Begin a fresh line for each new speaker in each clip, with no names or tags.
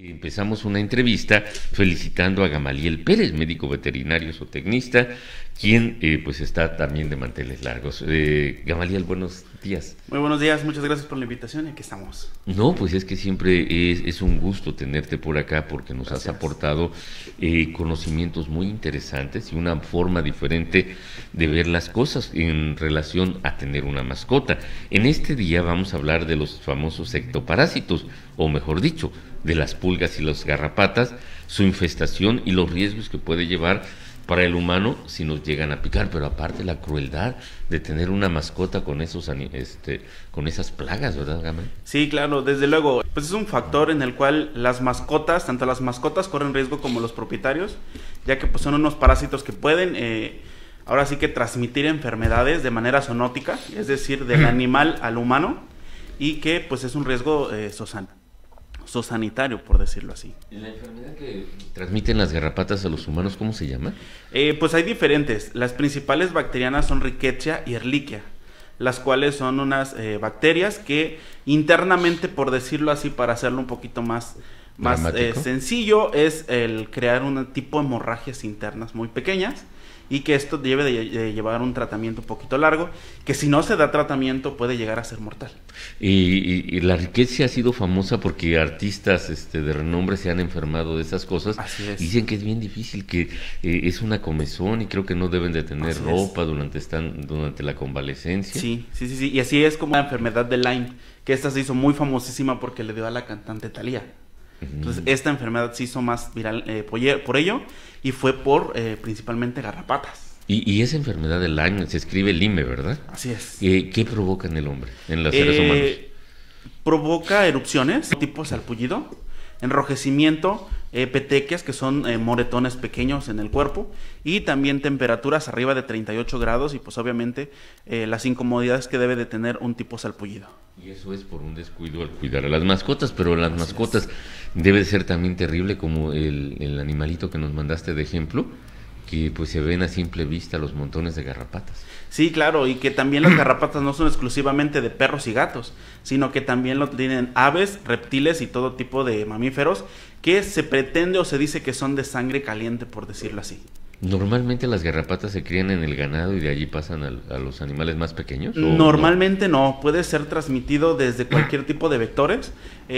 Empezamos una entrevista felicitando a Gamaliel Pérez, médico veterinario zootecnista, quien pues está también de manteles largos. Gamaliel, buenos días.
Muy buenos días, muchas gracias por la invitación y aquí estamos.
No, pues es que siempre es un gusto tenerte por acá porque nos has aportado conocimientos muy interesantes y una forma diferente de ver las cosas en relación a tener una mascota. En este día vamos a hablar de los famosos ectoparásitos, o mejor dicho, de las pulgas y las garrapatas, su infestación y los riesgos que puede llevar para el humano si nos llegan a picar, pero aparte la crueldad de tener una mascota con esos con esas plagas, ¿verdad, Gamal?
Sí, claro, desde luego, pues es un factor en el cual las mascotas, tanto las mascotas corren riesgo como los propietarios, ya que pues son unos parásitos que pueden ahora sí que transmitir enfermedades de manera zoonótica, es decir, del animal al humano, y que pues es un riesgo zoosanitario, por decirlo así.
¿La enfermedad que transmiten las garrapatas a los humanos, cómo se llama?
Pues hay diferentes. Las principales bacterianas son Rickettsia y Ehrlichia, las cuales son unas bacterias que internamente, por decirlo así, para hacerlo un poquito más sencillo, es el crear un tipo de hemorragias internas muy pequeñas, y que esto debe de llevar un tratamiento un poquito largo, que si no se da tratamiento puede llegar a ser mortal.
Y la Rickettsia ha sido famosa porque artistas de renombre se han enfermado de esas cosas.
Así es.
Dicen que es bien difícil, que es una comezón y creo que no deben de tener ropa durante la convalecencia.
Sí, y así es como la enfermedad de Lyme, que esta se hizo muy famosísima porque le dio a la cantante Thalía. Entonces esta enfermedad se hizo más viral por ello, y fue por principalmente garrapatas.
Y esa enfermedad del Lyme se escribe Lyme, ¿verdad?
Así es.
¿Qué provoca en el hombre, en los seres humanos?
Provoca erupciones tipo salpullido, enrojecimiento, petequias, que son moretones pequeños en el cuerpo, y también temperaturas arriba de 38 grados y pues obviamente las incomodidades que debe de tener un tipo salpullido.
Y eso es por un descuido al cuidar a las mascotas, pero las mascotas debe ser también terrible, como el animalito que nos mandaste de ejemplo, que pues se ven a simple vista los montones de garrapatas.
Sí, claro, y que también las garrapatas no son exclusivamente de perros y gatos, sino que también lo tienen aves, reptiles y todo tipo de mamíferos que se pretende o se dice que son de sangre caliente, por decirlo así.
¿Normalmente las garrapatas se crían en el ganado y de allí pasan a los animales más pequeños?
Normalmente no, puede ser transmitido desde cualquier tipo de vectores.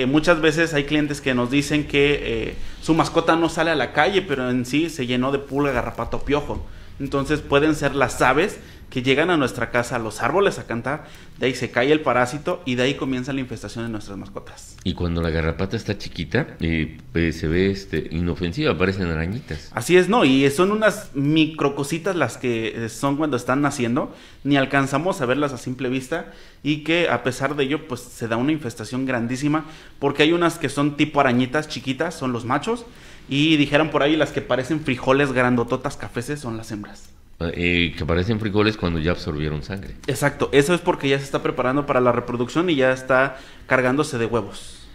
Muchas veces hay clientes que nos dicen que su mascota no sale a la calle, pero en sí se llenó de pulga, garrapata o piojo. Entonces pueden ser las aves que llegan a nuestra casa, a los árboles a cantar, de ahí se cae el parásito y de ahí comienza la infestación de nuestras mascotas.
Y cuando la garrapata está chiquita, se ve inofensiva, parecen arañitas.
Así es, ¿no? Y son unas microcositas las que son cuando están naciendo, ni alcanzamos a verlas a simple vista, y que a pesar de ello, pues se da una infestación grandísima, porque hay unas que son tipo arañitas chiquitas, son los machos, y dijeron por ahí las que parecen frijoles grandototas cafeces son las hembras.
Que parecen frijoles cuando ya absorbieron sangre.
Exacto, eso es porque ya se está preparando para la reproducción y ya está cargándose de huevos.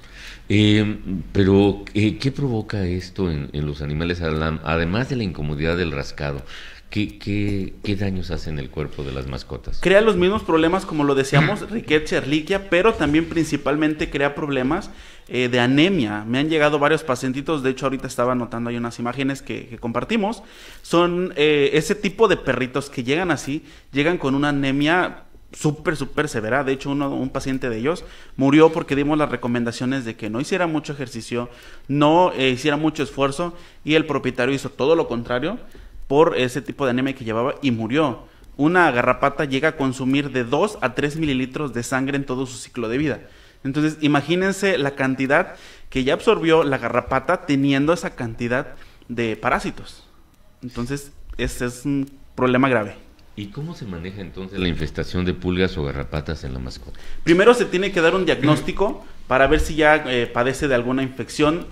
Pero, ¿qué provoca esto en los animales, además de la incomodidad del rascado? ¿Qué daños hace en el cuerpo de las mascotas?
Crea los mismos problemas, como lo decíamos, Rickettsia, Ehrlichia, pero también principalmente crea problemas de anemia. Me han llegado varios pacientitos, de hecho ahorita estaba anotando ahí unas imágenes que compartimos. Son ese tipo de perritos que llegan así, llegan con una anemia súper severa. De hecho un paciente de ellos murió porque dimos las recomendaciones de que no hiciera mucho ejercicio, no hiciera mucho esfuerzo, y el propietario hizo todo lo contrario por ese tipo de anemia que llevaba y murió. Una garrapata llega a consumir de 2 a 3 mililitros de sangre en todo su ciclo de vida. Entonces imagínense la cantidad que ya absorbió la garrapata teniendo esa cantidad de parásitos. Entonces este es un problema grave.
¿Y cómo se maneja entonces la infestación de pulgas o garrapatas en la mascota?
Primero se tiene que dar un diagnóstico para ver si ya padece de alguna infección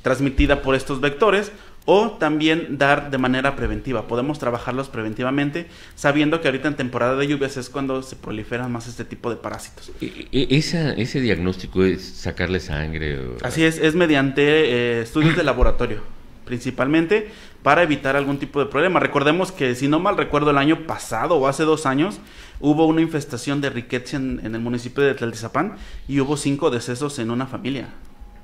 transmitida por estos vectores, o también dar de manera preventiva. Podemos trabajarlos preventivamente, sabiendo que ahorita en temporada de lluvias es cuando se proliferan más este tipo de parásitos.
¿Ese diagnóstico es sacarle sangre?
Así es mediante estudios de laboratorio, principalmente para evitar algún tipo de problema. Recordemos que, si no mal recuerdo, el año pasado o hace 2 años hubo una infestación de Rickettsia en el municipio de Tlaltizapán y hubo 5 decesos en una familia.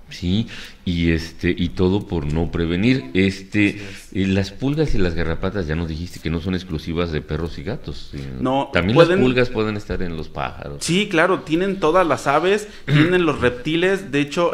Sí, y todo por no prevenir. Las pulgas y las garrapatas, ya nos dijiste que no son exclusivas de perros y gatos.
No,
también las pulgas pueden estar en los pájaros.
Sí, claro, tienen todas las aves, tienen los reptiles. De hecho,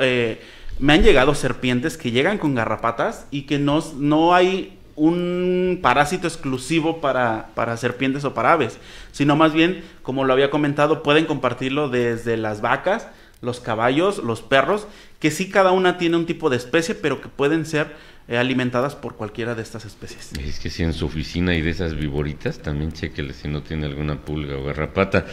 me han llegado serpientes que llegan con garrapatas y que no hay un parásito exclusivo para serpientes o para aves, sino más bien, como lo había comentado, pueden compartirlo desde las vacas, los caballos, los perros, que sí cada una tiene un tipo de especie, pero que pueden ser alimentadas por cualquiera de estas especies.
Es que si en su oficina hay de esas viboritas, también chéquele si no tiene alguna pulga o garrapata.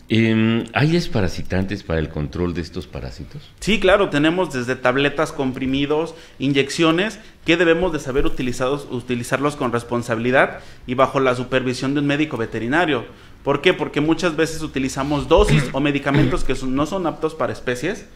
¿Hay desparasitantes para el control de estos parásitos?
Sí, claro, tenemos desde tabletas, comprimidos, inyecciones, que debemos de saber utilizarlos con responsabilidad y bajo la supervisión de un médico veterinario. ¿Por qué? Porque muchas veces utilizamos dosis o medicamentos que no son aptos para especies.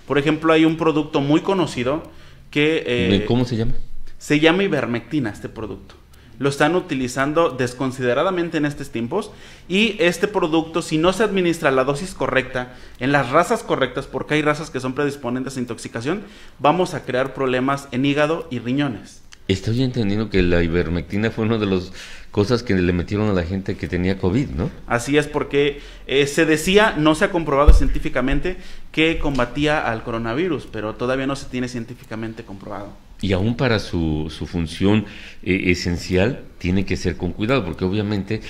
Por ejemplo, hay un producto muy conocido que...
¿Cómo se llama?
Se llama ivermectina este producto. Lo están utilizando desconsideradamente en estos tiempos, y este producto, si no se administra la dosis correcta, en las razas correctas, porque hay razas que son predisponentes a intoxicación, vamos a crear problemas en hígado y riñones.
Estoy entendiendo que la ivermectina fue una de las cosas que le metieron a la gente que tenía COVID, ¿no?
Así es, porque se decía, no se ha comprobado científicamente, que combatía al coronavirus, pero todavía no se tiene científicamente comprobado.
Y aún para su función esencial tiene que ser con cuidado, porque obviamente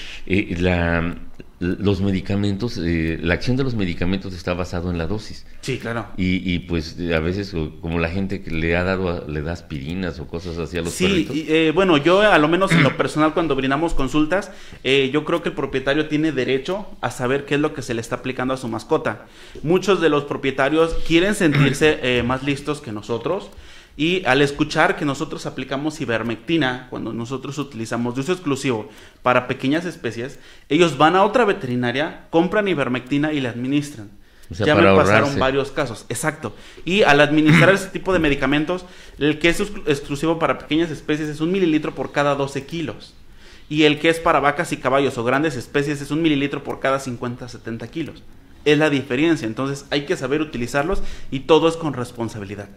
los medicamentos, la acción de los medicamentos está basado en la dosis.
Sí, claro.
Y pues a veces, como la gente que le da aspirinas o cosas así a los perritos.
Sí, bueno, yo a lo menos en lo personal, cuando brindamos consultas, yo creo que el propietario tiene derecho a saber qué es lo que se le está aplicando a su mascota. Muchos de los propietarios quieren sentirse más listos que nosotros, y al escuchar que nosotros aplicamos ivermectina, cuando nosotros utilizamos de uso exclusivo para pequeñas especies, ellos van a otra veterinaria, compran ivermectina y la administran.
O sea,
ya me
para
pasaron
ahorrarse.
varios casos, exacto. Y al administrar ese tipo de medicamentos, el que es exclusivo para pequeñas especies es 1 mililitro por cada 12 kilos. Y el que es para vacas y caballos o grandes especies es 1 mililitro por cada 50, 70 kilos. Es la diferencia, entonces hay que saber utilizarlos, y todo es con responsabilidad.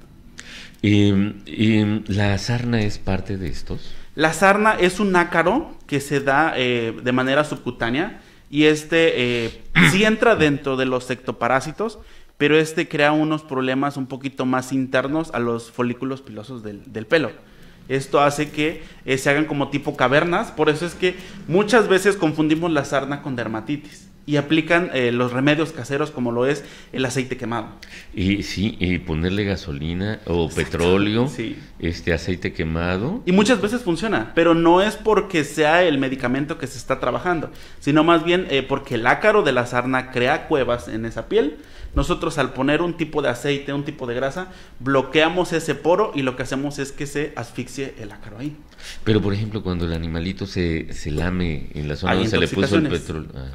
¿La sarna es parte de estos?
La sarna es un ácaro que se da de manera subcutánea, y sí entra dentro de los ectoparásitos, pero crea unos problemas un poquito más internos a los folículos pilosos del pelo. Esto hace que se hagan como tipo cavernas, por eso es que muchas veces confundimos la sarna con dermatitis y aplican los remedios caseros, como lo es el aceite quemado.
Y sí, ponerle gasolina o
Exacto,
petróleo,
sí.
Aceite quemado.
Y muchas veces funciona, pero no es porque sea el medicamento que se está trabajando, sino más bien porque el ácaro de la sarna crea cuevas en esa piel. Nosotros, al poner un tipo de aceite, un tipo de grasa, bloqueamos ese poro, y lo que hacemos es que se asfixie el ácaro ahí.
Pero, por ejemplo, cuando el animalito se lame en la zona
Hay
donde se le puso el
intoxicaciones.
petróleo.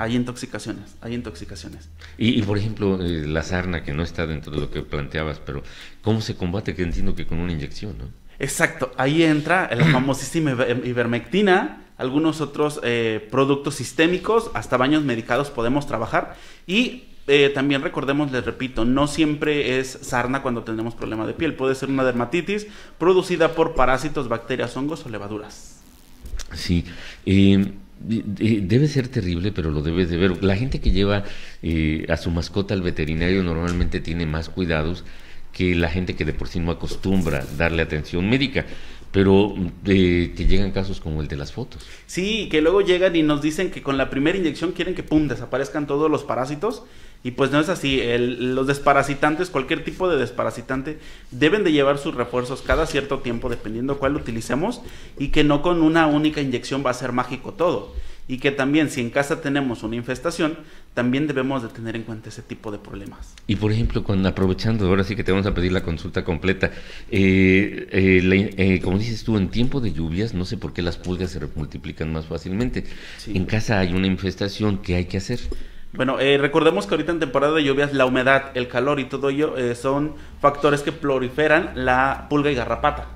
Hay intoxicaciones.
Y por ejemplo, la sarna, que no está dentro de lo que planteabas, pero ¿cómo se combate? Que entiendo que con una inyección, ¿no?
Exacto, ahí entra la famosísima ivermectina, algunos otros productos sistémicos, hasta baños medicados podemos trabajar. Y también recordemos, les repito, no siempre es sarna cuando tenemos problema de piel, puede ser una dermatitis producida por parásitos, bacterias, hongos o levaduras.
Sí, debe ser terrible, pero lo debes de ver. La gente que lleva a su mascota al veterinario normalmente tiene más cuidados que la gente que de por sí no acostumbra darle atención médica, pero que llegan casos como el de las fotos.
Sí, que luego llegan y nos dicen que con la primera inyección quieren que pum, desaparezcan todos los parásitos, y pues no es así. Los desparasitantes, cualquier tipo de desparasitante, deben de llevar sus refuerzos cada cierto tiempo, dependiendo cuál utilicemos, y que no con una única inyección va a ser mágico todo. Y que también, si en casa tenemos una infestación, también debemos de tener en cuenta ese tipo de problemas.
Y por ejemplo, aprovechando, ahora sí que te vamos a pedir la consulta completa, como dices tú, en tiempo de lluvias, no sé por qué las pulgas se multiplican más fácilmente.
Sí.
En casa hay una infestación, ¿qué hay que hacer?
Bueno, recordemos que ahorita en temporada de lluvias la humedad, el calor y todo ello son factores que proliferan la pulga y garrapata.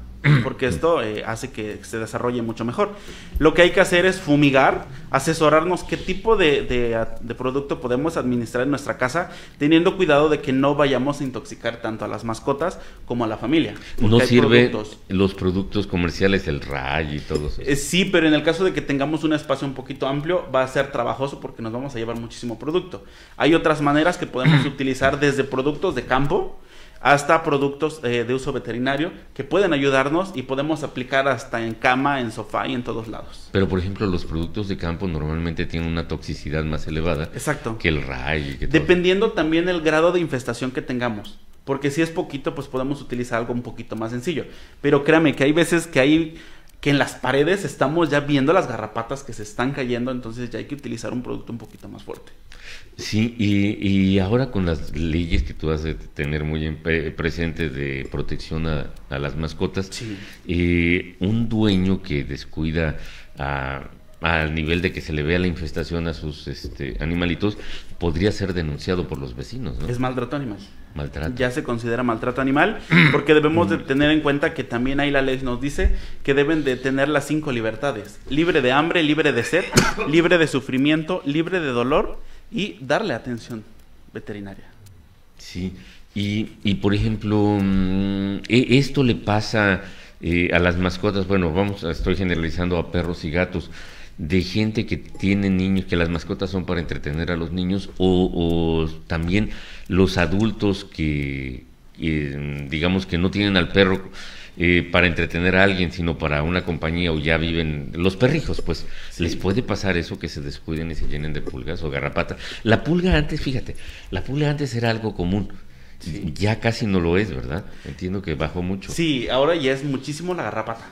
porque esto hace que se desarrolle mucho mejor. Lo que hay que hacer es fumigar, asesorarnos qué tipo de producto podemos administrar en nuestra casa, teniendo cuidado de que no vayamos a intoxicar tanto a las mascotas como a la familia.
No sirve los productos comerciales, el Ray y todo eso.
Sí, pero en el caso de que tengamos un espacio un poquito amplio, va a ser trabajoso porque nos vamos a llevar muchísimo producto. Hay otras maneras que podemos utilizar, desde productos de campo hasta productos de uso veterinario, que pueden ayudarnos y podemos aplicar hasta en cama, en sofá y en todos lados.
Pero, por ejemplo, los productos de campo normalmente tienen una toxicidad más elevada.
Exacto.
Que el Ray.
Dependiendo también el grado de infestación que tengamos. Porque si es poquito, pues podemos utilizar algo un poquito más sencillo. Pero créame que hay veces que en las paredes estamos ya viendo las garrapatas que se están cayendo, entonces ya hay que utilizar un producto un poquito más fuerte.
Sí, y ahora con las leyes que tú has de tener muy presente de protección a las mascotas, sí. Un dueño que descuida al nivel de que se le vea la infestación a sus animalitos, podría ser denunciado por los vecinos, ¿no?
Es maltrato animal.
Maltrato.
Ya se considera maltrato animal, porque debemos de tener en cuenta que también ahí la ley nos dice que deben de tener las 5 libertades: libre de hambre, libre de sed, libre de sufrimiento, libre de dolor y darle atención veterinaria.
Sí, y por ejemplo, esto le pasa a las mascotas, bueno, estoy generalizando a perros y gatos, de gente que tiene niños, que las mascotas son para entretener a los niños, o también los adultos que digamos que no tienen al perro para entretener a alguien, sino para una compañía, o ya viven los perrijos, pues sí. Les puede pasar eso, que se descuiden y se llenen de pulgas o garrapatas. La pulga antes, fíjate, era algo común. Sí. Ya casi no lo es, ¿verdad? Entiendo que bajó mucho.
Sí, ahora ya es muchísimo la garrapata.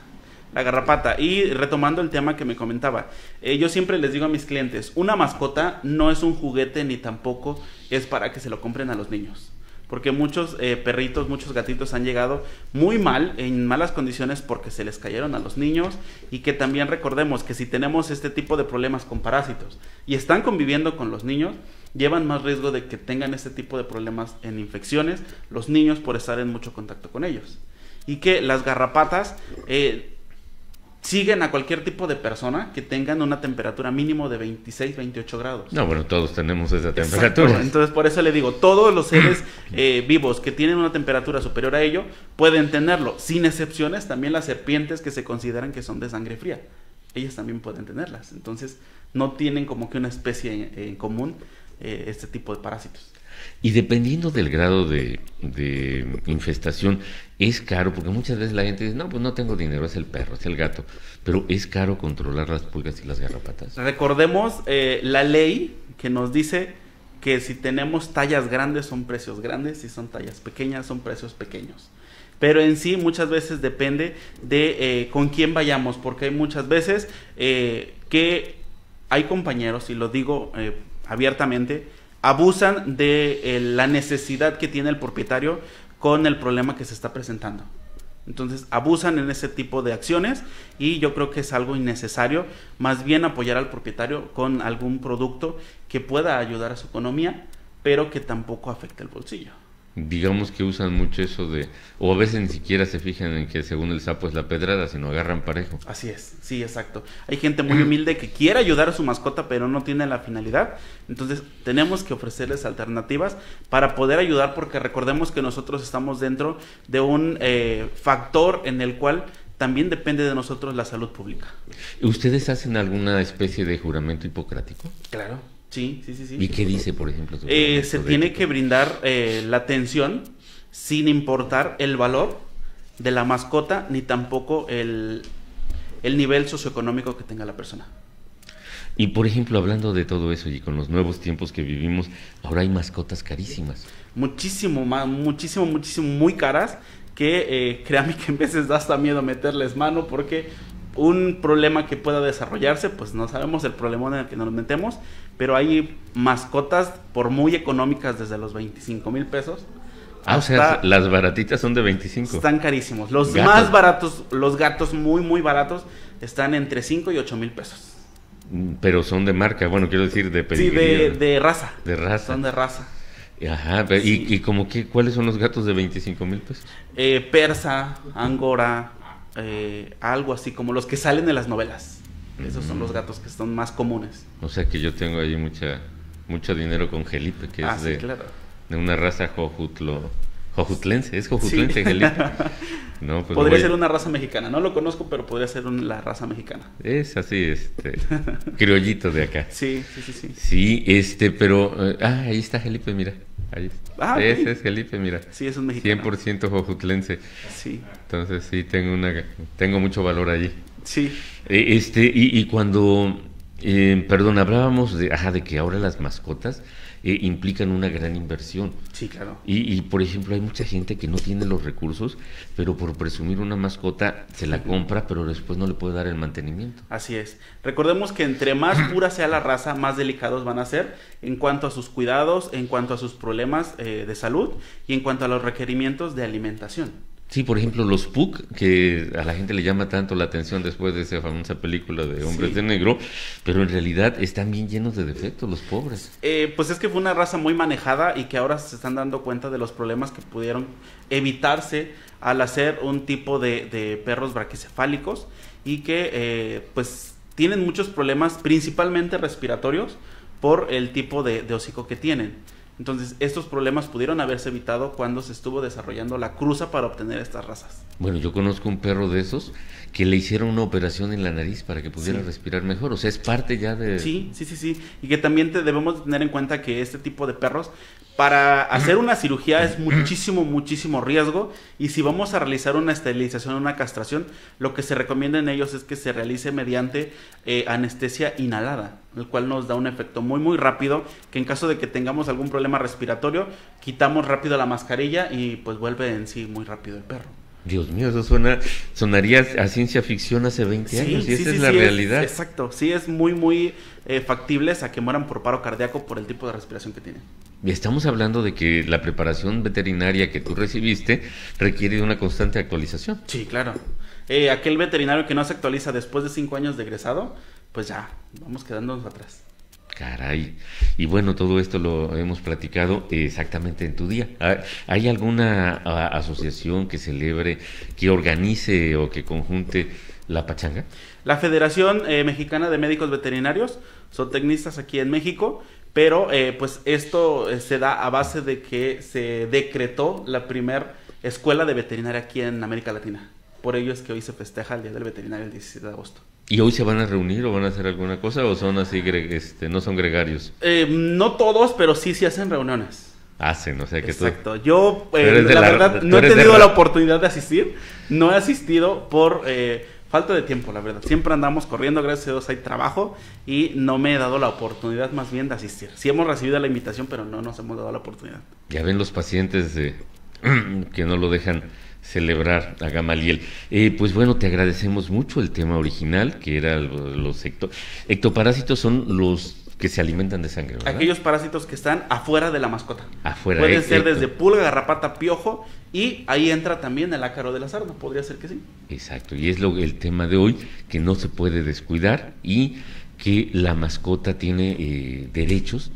La garrapata. Y retomando el tema que me comentaba, yo siempre les digo a mis clientes, una mascota no es un juguete ni tampoco es para que se lo compren a los niños. Porque muchos perritos, muchos gatitos han llegado muy mal, en malas condiciones, porque se les cayeron a los niños. Y que también recordemos que si tenemos este tipo de problemas con parásitos y están conviviendo con los niños, llevan más riesgo de que tengan este tipo de problemas en infecciones los niños, por estar en mucho contacto con ellos. Y que las garrapatas siguen a cualquier tipo de persona que tengan una temperatura mínimo de 26, 28 grados.
No, bueno, todos tenemos esa temperatura.
Exacto. Entonces, por eso le digo, todos los seres vivos que tienen una temperatura superior a ello pueden tenerlo, sin excepciones. También las serpientes, que se consideran que son de sangre fría, ellas también pueden tenerlas. Entonces, no tienen como que una especie en común este tipo de parásitos.
Y dependiendo del grado de infestación, es caro, porque muchas veces la gente dice, no, pues no tengo dinero, es el perro, es el gato, pero es caro controlar las pulgas y las garrapatas.
Recordemos la ley que nos dice que si tenemos tallas grandes son precios grandes, si son tallas pequeñas son precios pequeños. Pero en sí muchas veces depende de con quién vayamos, porque hay muchas veces que hay compañeros, y lo digo abiertamente, abusan de la necesidad que tiene el propietario con el problema que se está presentando. Entonces abusan en ese tipo de acciones, y yo creo que es algo innecesario. Más bien apoyar al propietario con algún producto que pueda ayudar a su economía, pero que tampoco afecte el bolsillo.
Digamos que usan mucho eso o a veces ni siquiera se fijan en que según el sapo es la pedrada, sino agarran parejo.
Así es, sí, exacto. Hay gente muy humilde que quiere ayudar a su mascota, pero no tiene la finalidad. Entonces tenemos que ofrecerles alternativas para poder ayudar, porque recordemos que nosotros estamos dentro de un factor en el cual también depende de nosotros la salud pública.
¿Ustedes hacen alguna especie de juramento hipocrático?
Claro. Sí.
¿Y qué dice, por ejemplo?
Se tiene que brindar la atención sin importar el valor de la mascota, ni tampoco el nivel socioeconómico que tenga la persona.
Y por ejemplo, hablando de todo eso y con los nuevos tiempos que vivimos, ahora hay mascotas carísimas.
Muchísimo, muy caras, que créanme que en veces da hasta miedo meterles mano, porque un problema que pueda desarrollarse, pues no sabemos el problema en el que nos metemos, pero hay mascotas por muy económicas, desde los 25,000 pesos.
O sea, las baratitas son de 25.
Están carísimos. Los gatos más baratos, los gatos muy baratos, están entre 5 y 8,000 pesos.
Pero son de marca, bueno, quiero decir de
pedigrí. Sí, de raza.
De raza.
Son de raza.
Ajá, sí. ¿Y como que cuáles son los gatos de 25,000 pesos?
Persa, Angora, algo así como los que salen de las novelas. Esos son los gatos que son más comunes.
O sea que yo tengo ahí mucho dinero con Gelipe, que es
sí, claro,
de una raza jojutlense, es jojutlense, sí. Gelipe.
No, pues podría ser una raza mexicana, no lo conozco, pero podría ser la raza mexicana.
Es así, criollito de acá.
Sí.
Sí, pero, ahí está Gelipe, mira. Ahí está. Ese es Gelipe, mira.
Sí, es un mexicano.
100% jojutlense.
Sí.
Entonces sí, tengo mucho valor allí.
Sí.
Y cuando, perdón, hablábamos de que ahora las mascotas implican una gran inversión.
Sí, claro.
Y por ejemplo, hay mucha gente que no tiene los recursos, pero por presumir una mascota se la compra, pero después no le puede dar el mantenimiento.
Así es. Recordemos que entre más pura sea la raza, más delicados van a ser en cuanto a sus cuidados, en cuanto a sus problemas de salud y en cuanto a los requerimientos de alimentación.
Sí, por ejemplo, los Pug, que a la gente le llama tanto la atención después de esa famosa película de Hombres de Negro, pero en realidad están bien llenos de defectos, los pobres.
Pues es que fue una raza muy manejada y que ahora se están dando cuenta de los problemas que pudieron evitarse al hacer un tipo de perros braquicefálicos y que pues tienen muchos problemas, principalmente respiratorios, por el tipo de hocico que tienen. Entonces, estos problemas pudieron haberse evitado cuando se estuvo desarrollando la cruza para obtener estas razas.
Bueno, yo conozco un perro de esos que le hicieron una operación en la nariz para que pudiera respirar mejor. O sea, es parte ya de...
Sí. Y que también debemos tener en cuenta que este tipo de perros, para hacer una cirugía es muchísimo riesgo. Y si vamos a realizar una esterilización o una castración, lo que se recomienda en ellos es que se realice mediante anestesia inhalada, el cual nos da un efecto muy rápido, que en caso de que tengamos algún problema respiratorio, quitamos rápido la mascarilla y pues vuelve en sí muy rápido el perro.
Dios mío, eso sonaría a ciencia ficción hace 20 años y esa es la realidad.
Exacto, sí, es muy factibles a que mueran por paro cardíaco por el tipo de respiración que tienen.
Y estamos hablando de que la preparación veterinaria que tú recibiste requiere de una constante actualización.
Sí, claro. Aquel veterinario que no se actualiza después de 5 años de egresado, pues ya, vamos quedándonos atrás.
Caray. Y bueno, todo esto lo hemos platicado exactamente en tu día. ¿Hay alguna asociación que celebre, que organice o que conjunte la pachanga?
La Federación Mexicana de Médicos Veterinarios, son tecnistas aquí en México, pero pues esto se da a base de que se decretó la primer escuela de veterinaria aquí en América Latina. Por ello es que hoy se festeja el Día del Veterinario el 17 de agosto.
¿Y hoy se van a reunir o van a hacer alguna cosa o son así, no son gregarios?
No todos, pero sí hacen reuniones.
Hacen, o sea que
exacto. Yo, la verdad, no he tenido la oportunidad de asistir. No he asistido por falta de tiempo, la verdad. Siempre andamos corriendo, gracias a Dios hay trabajo y no me he dado la oportunidad más bien de asistir. Sí hemos recibido la invitación, pero no nos hemos dado la oportunidad.
Ya ven los pacientes que no lo dejan celebrar a Gamaliel. Pues bueno, te agradecemos mucho el tema original, que era los ectoparásitos, son los que se alimentan de sangre, ¿verdad?
Aquellos parásitos que están afuera de la mascota.
Afuera.
Pueden ser desde pulga, garrapata, piojo, y ahí entra también el ácaro de la sarna, podría ser que sí.
Exacto, y es el tema de hoy, que no se puede descuidar y que la mascota tiene derechos,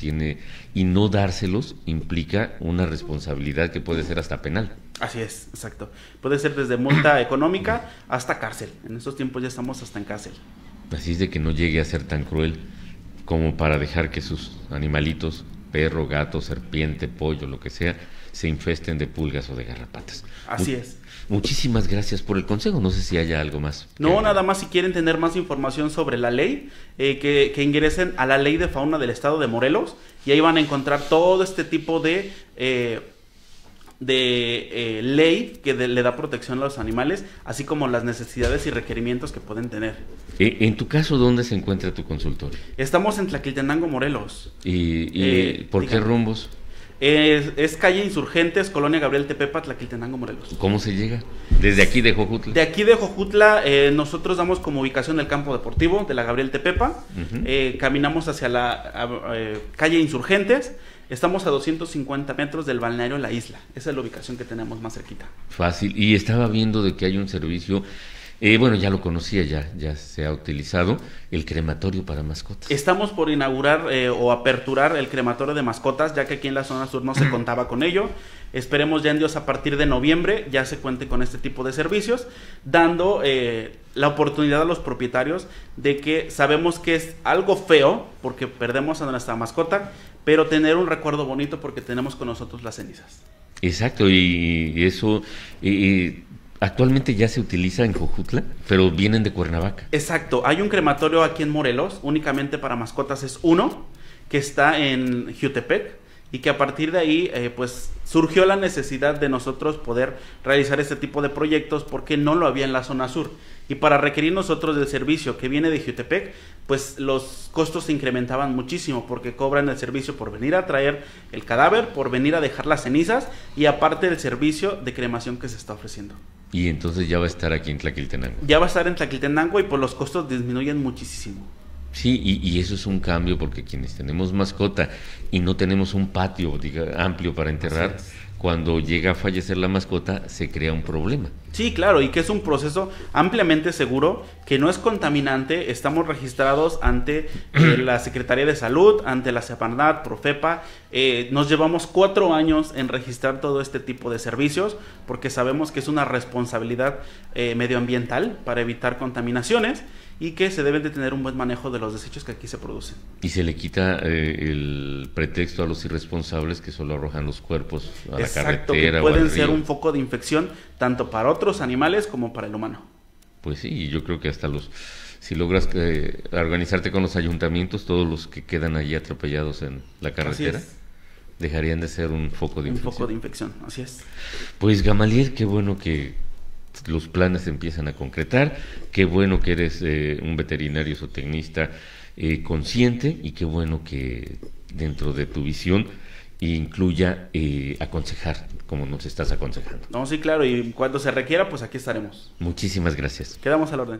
y no dárselos implica una responsabilidad que puede ser hasta penal.
Así es, exacto. Puede ser desde multa económica hasta cárcel. En estos tiempos ya estamos hasta en cárcel.
Así es de que no llegue a ser tan cruel como para dejar que sus animalitos, perro, gato, serpiente, pollo, lo que sea, se infesten de pulgas o de garrapatas.
Así es.
Muchísimas gracias por el consejo. No sé si haya algo más.
No, nada más si quieren tener más información sobre la ley, que ingresen a la Ley de Fauna del Estado de Morelos y ahí van a encontrar todo este tipo de ley que le da protección a los animales, así como las necesidades y requerimientos que pueden tener.
En tu caso, ¿dónde se encuentra tu consultorio?
Estamos en Tlaquiltenango, Morelos.
¿Y por qué rumbos?
Es calle Insurgentes, Colonia Gabriel Tepepa, Tlaquiltenango, Morelos.
¿Cómo se llega? ¿Desde aquí de Jojutla?
De aquí de Jojutla, nosotros damos como ubicación el campo deportivo de la Gabriel Tepepa. Caminamos hacia la calle Insurgentes. Estamos a 250 metros del balneario La Isla. Esa es la ubicación que tenemos más cerquita.
Fácil. Y estaba viendo de que hay un servicio Bueno, ya lo conocía, ya se ha utilizado el crematorio para mascotas.
Estamos por inaugurar o aperturar el crematorio de mascotas, ya que aquí en la zona sur no se contaba con ello. Esperemos ya en Dios a partir de noviembre ya se cuente con este tipo de servicios, dando la oportunidad a los propietarios de que sabemos que es algo feo porque perdemos a nuestra mascota, pero tener un recuerdo bonito porque tenemos con nosotros las cenizas.
Exacto, y eso actualmente ya se utiliza en Jojutla, pero vienen de Cuernavaca.
Exacto, hay un crematorio aquí en Morelos, únicamente para mascotas es uno, que está en Jiutepec, y que a partir de ahí pues surgió la necesidad de nosotros poder realizar este tipo de proyectos porque no lo había en la zona sur. Y para requerir nosotros del servicio que viene de Jiutepec, pues los costos se incrementaban muchísimo porque cobran el servicio por venir a traer el cadáver, por venir a dejar las cenizas y aparte el servicio de cremación que se está ofreciendo.
Y entonces ya va a estar aquí en Tlaquiltenango.
Ya va a estar en Tlaquiltenango y pues los costos disminuyen muchísimo.
Sí, y eso es un cambio porque quienes tenemos mascota y no tenemos un patio amplio para enterrar, cuando llega a fallecer la mascota se crea un problema.
Sí, claro, y que es un proceso ampliamente seguro, que no es contaminante. Estamos registrados ante la Secretaría de Salud, ante la Semarnat, Profepa. Nos llevamos 4 años en registrar todo este tipo de servicios porque sabemos que es una responsabilidad medioambiental para evitar contaminaciones y que se deben de tener un buen manejo de los desechos que aquí se producen.
Y se le quita el pretexto a los irresponsables que solo arrojan los cuerpos a la carretera
que pueden
o al
ser
río.
un foco de infección tanto para otros animales como para el humano.
Pues sí, yo creo que hasta si logras organizarte con los ayuntamientos, todos los que quedan allí atropellados en la carretera dejarían de ser un foco de infección.
Un foco de infección, así es.
Pues Gamaliel, qué bueno que los planes se empiezan a concretar, qué bueno que eres un veterinario zootecnista consciente y qué bueno que dentro de tu visión incluya aconsejar como nos estás aconsejando.
No, sí, claro, y cuando se requiera, pues aquí estaremos.
Muchísimas gracias.
Quedamos a la orden.